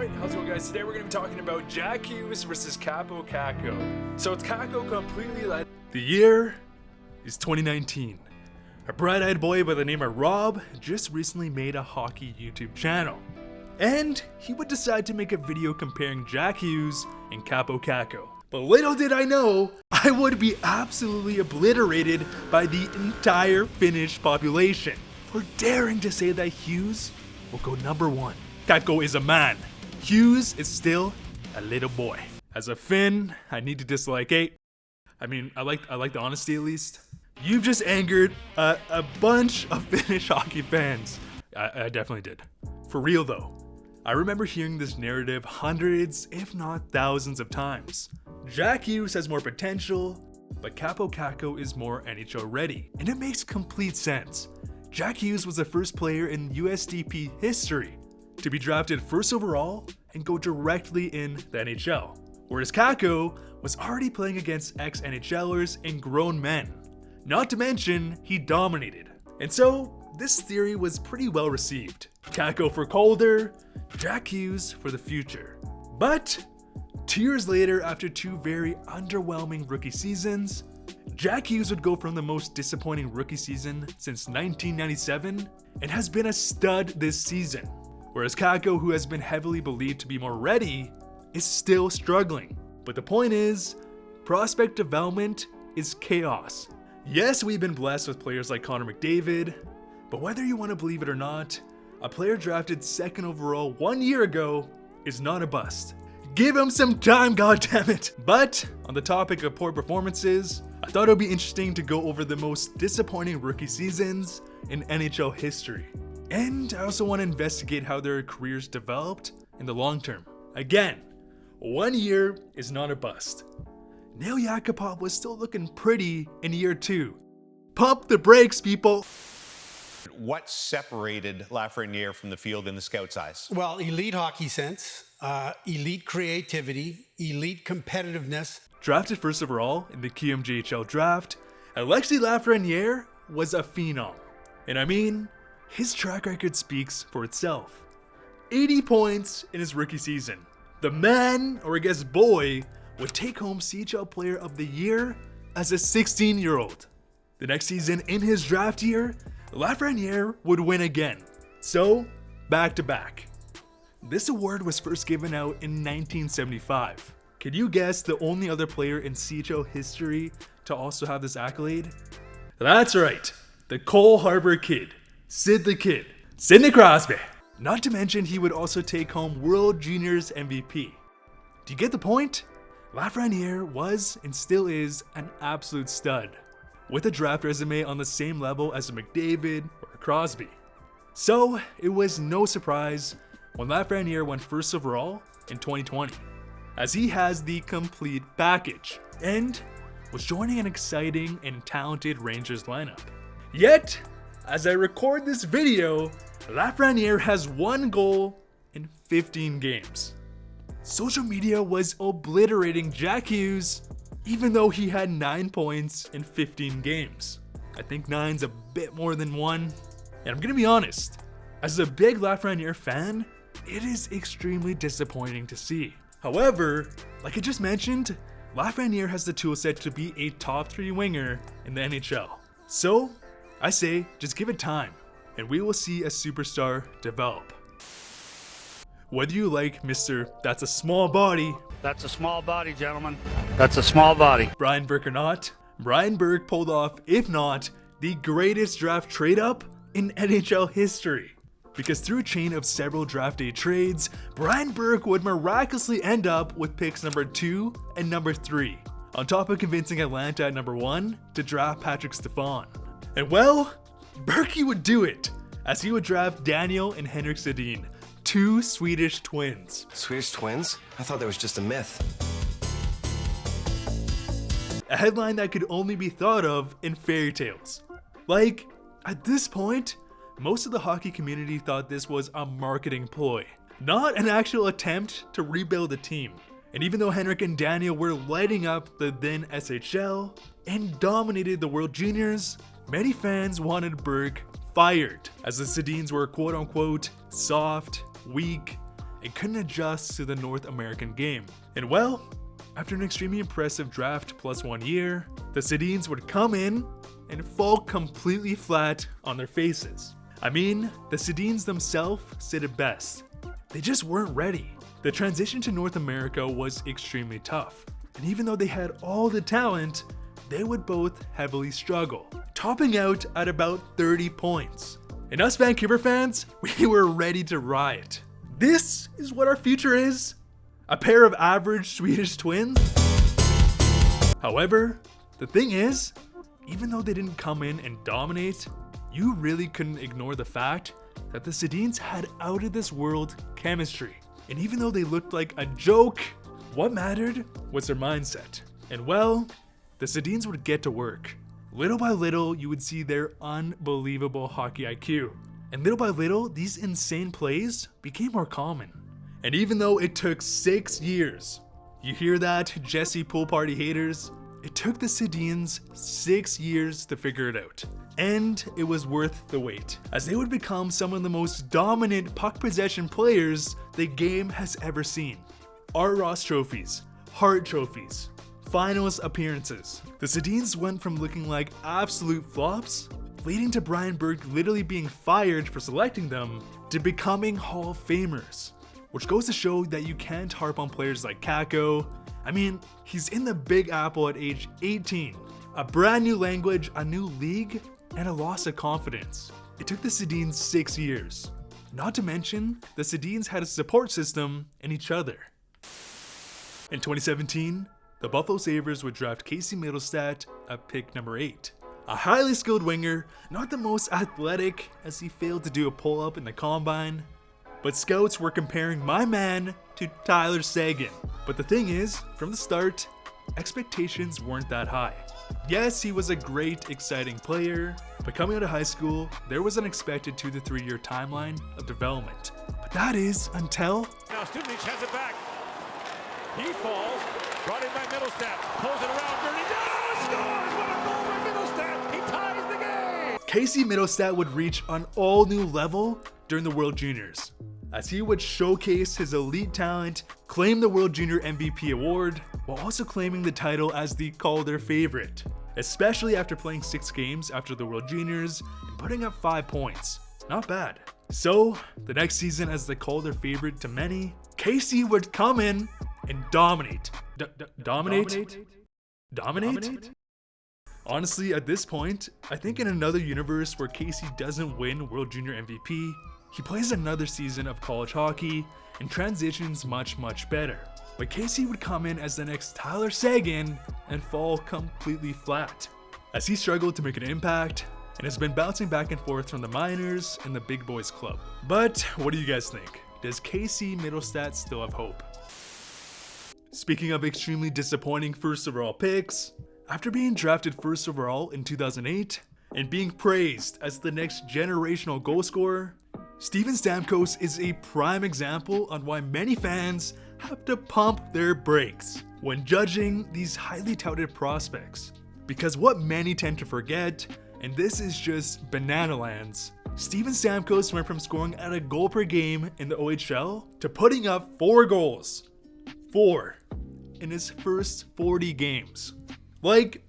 Alright, how's it going, guys? Today we're going to be talking about Jack Hughes versus Kaapo Kakko. So it's Kakko completely led. The year is 2019. A bright-eyed boy by the name of Rob just recently made a hockey YouTube channel. And he would decide to make a video comparing Jack Hughes and Kaapo Kakko. But little did I know, I would be absolutely obliterated by the entire Finnish population for daring to say that Hughes will go number one. Kakko is a man. Hughes is still a little boy. As a Finn, I need to dislike I like the honesty at least. You've just angered a bunch of Finnish hockey fans. I definitely did. For real though. I remember hearing this narrative hundreds, if not thousands of times. Jack Hughes has more potential, but Kaapo Kakko is more NHL ready. And it makes complete sense. Jack Hughes was the first player in USDP history to be drafted first overall and go directly in the NHL. Whereas Kakko was already playing against ex-NHLers and grown men. Not to mention, he dominated. And so, this theory was pretty well received. Kakko for Calder, Jack Hughes for the future. But 2 years later, after two very underwhelming rookie seasons, Jack Hughes would go from the most disappointing rookie season since 1997 and has been a stud this season. Whereas Kakko, who has been heavily believed to be more ready, is still struggling. But the point is, prospect development is chaos. Yes, we've been blessed with players like Connor McDavid, but whether you want to believe it or not, a player drafted second overall 1 year ago is not a bust. Give him some time, goddammit! But on the topic of poor performances, I thought it would be interesting to go over the most disappointing rookie seasons in NHL history. And I also want to investigate how their careers developed in the long term. Again, 1 year is not a bust. Nail Yakupov was still looking pretty in year 2. Pump the brakes, people! What separated Lafrenière from the field in the scout's eyes? Well, elite hockey sense, elite creativity, elite competitiveness. Drafted first overall in the QMJHL draft, Alexis Lafrenière was a phenom. And I mean, his track record speaks for itself. 80 points in his rookie season. The man, or I guess boy, would take home CHL Player of the Year as a 16-year-old. The next season in his draft year, Lafrenière would win again. So, back to back. This award was first given out in 1975. Can you guess the only other player in CHL history to also have this accolade? That's right, the Cole Harbour Kid, Sid the Kid, Sidney Crosby. Not to mention he would also take home World Juniors MVP. Do you get the point? Lafrenière was and still is an absolute stud, with a draft resume on the same level as a McDavid or a Crosby. So it was no surprise when Lafrenière went first overall in 2020, as he has the complete package and was joining an exciting and talented Rangers lineup. Yet, as I record this video, Lafrenière has 1 goal in 15 games. Social media was obliterating Jack Hughes, even though he had 9 points in 15 games. I think 9's a bit more than 1. And I'm gonna be honest, as a big Lafrenière fan, it is extremely disappointing to see. However, like I just mentioned, Lafrenière has the toolset to be a top 3 winger in the NHL. So, I say, just give it time, and we will see a superstar develop. Whether you like Mr. That's a Small Body, That's a small body, gentlemen. That's a small body. Brian Burke or not, Brian Burke pulled off, if not, the greatest draft trade-up in NHL history. Because through a chain of several draft day trades, Brian Burke would miraculously end up with picks number 2 and number 3, on top of convincing Atlanta at number 1 to draft Patrick Stefan. And well, Berkey would do it, as he would draft Daniel and Henrik Sedin, 2 Swedish twins. Swedish twins? I thought that was just a myth. A headline that could only be thought of in fairy tales. Like, at this point, most of the hockey community thought this was a marketing ploy, not an actual attempt to rebuild a team. And even though Henrik and Daniel were lighting up the then SHL and dominated the World Juniors, many fans wanted Burke fired, as the Sedins were quote-unquote soft, weak, and couldn't adjust to the North American game. And well, after an extremely impressive draft plus 1 year, the Sedins would come in and fall completely flat on their faces. I mean, the Sedins themselves said it best. They just weren't ready. The transition to North America was extremely tough, and even though they had all the talent, they would both heavily struggle, topping out at about 30 points. And us Vancouver fans, we were ready to riot. This is what our future is? A pair of average Swedish twins? However, the thing is, even though they didn't come in and dominate, you really couldn't ignore the fact that the Sedins had out of this world chemistry. And even though they looked like a joke, what mattered was their mindset. And well, the Sedins would get to work. Little by little, you would see their unbelievable hockey IQ. And little by little, these insane plays became more common. And even though it took 6 years, you hear that, Jesse Pool Party haters? It took the Sedins 6 years to figure it out. And it was worth the wait, as they would become some of the most dominant puck possession players the game has ever seen. Art Ross trophies, Hart trophies, finals appearances. The Sedins went from looking like absolute flops, leading to Brian Burke literally being fired for selecting them, to becoming Hall of Famers. Which goes to show that you can't harp on players like Kakko. I mean, he's in the Big Apple at age 18. A brand new language, a new league, and a loss of confidence. It took the Sedins 6 years. Not to mention, the Sedins had a support system in each other. In 2017, the Buffalo Sabres would draft Casey Mittelstadt at pick number 8. A highly skilled winger, not the most athletic as he failed to do a pull-up in the combine. But scouts were comparing my man to Tyler Seguin. But the thing is, from the start, expectations weren't that high. Yes, he was a great, exciting player, but coming out of high school, there was an expected 2 to 3 year timeline of development. But that is until... Now Studnich has it back. He falls, brought in by Middlestadt, pulls it around, dirty down, scores! What a goal by Middlestadt! He ties the game! Casey Mittelstadt would reach an all new level during the World Juniors, as he would showcase his elite talent, claim the World Junior MVP award, while also claiming the title as the Calder favorite, especially after playing 6 games after the World Juniors and putting up 5 points. Not bad. So, the next season as the Calder favorite to many, Casey would come in and dominate. Dominate? Honestly, at this point, I think in another universe where Casey doesn't win World Junior MVP, he plays another season of college hockey and transitions much better. But Casey would come in as the next Tyler Seguin and fall completely flat, as he struggled to make an impact and has been bouncing back and forth from the minors and the big boys club. But what do you guys think? Does Casey Mittelstadt still have hope? Speaking of extremely disappointing first overall picks, after being drafted first overall in 2008 and being praised as the next generational goal scorer, Steven Stamkos is a prime example on why many fans have to pump their brakes when judging these highly touted prospects. Because what many tend to forget, and this is just banana lands, Steven Stamkos went from scoring at a goal per game in the OHL to putting up 4 goals. 4 in his first 40 games. Like,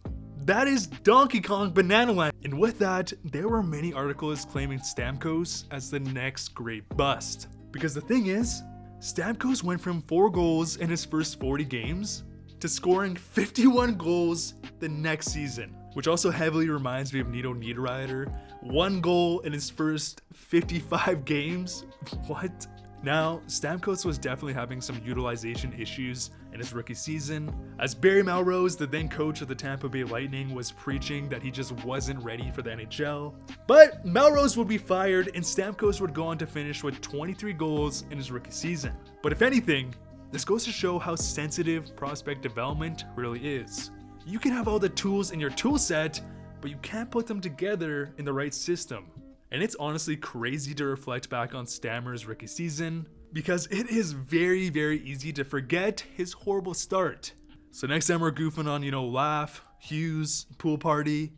that is Donkey Kong Banana Land. And with that, there were many articles claiming Stamkos as the next great bust. Because the thing is, Stamkos went from 4 goals in his first 40 games to scoring 51 goals the next season. Which also heavily reminds me of Nito Niederreiter. 1 goal in his first 55 games? What? Now, Stamkos was definitely having some utilization issues in his rookie season, as Barry Melrose, the then coach of the Tampa Bay Lightning, was preaching that he just wasn't ready for the NHL. But Melrose would be fired and Stamkos would go on to finish with 23 goals in his rookie season. But if anything, this goes to show how sensitive prospect development really is. You can have all the tools in your tool set, but you can't put them together in the right system. And it's honestly crazy to reflect back on Stammer's rookie season, because it is very easy to forget his horrible start. So next time we're goofing on, Laugh, Hughes, Pool Party,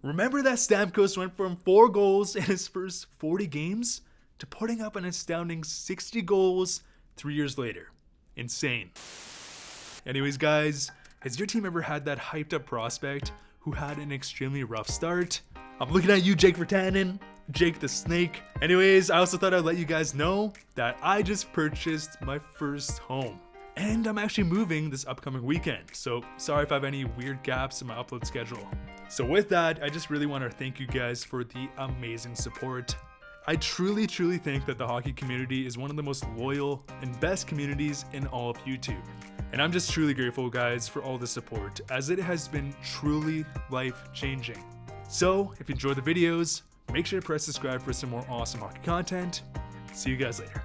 remember that Stamkos went from 4 goals in his first 40 games to putting up an astounding 60 goals 3 years later. Insane. Anyways, guys, has your team ever had that hyped up prospect who had an extremely rough start? I'm looking at you, Jake Virtanen, Jake the Snake. Anyways, I also thought I'd let you guys know that I just purchased my first home. And I'm actually moving this upcoming weekend, so sorry if I have any weird gaps in my upload schedule. So with that, I just really want to thank you guys for the amazing support. I truly think that the hockey community is one of the most loyal and best communities in all of YouTube. And I'm just truly grateful, guys, for all the support, as it has been truly life-changing. So, if you enjoy the videos, make sure to press subscribe for some more awesome hockey content. See you guys later.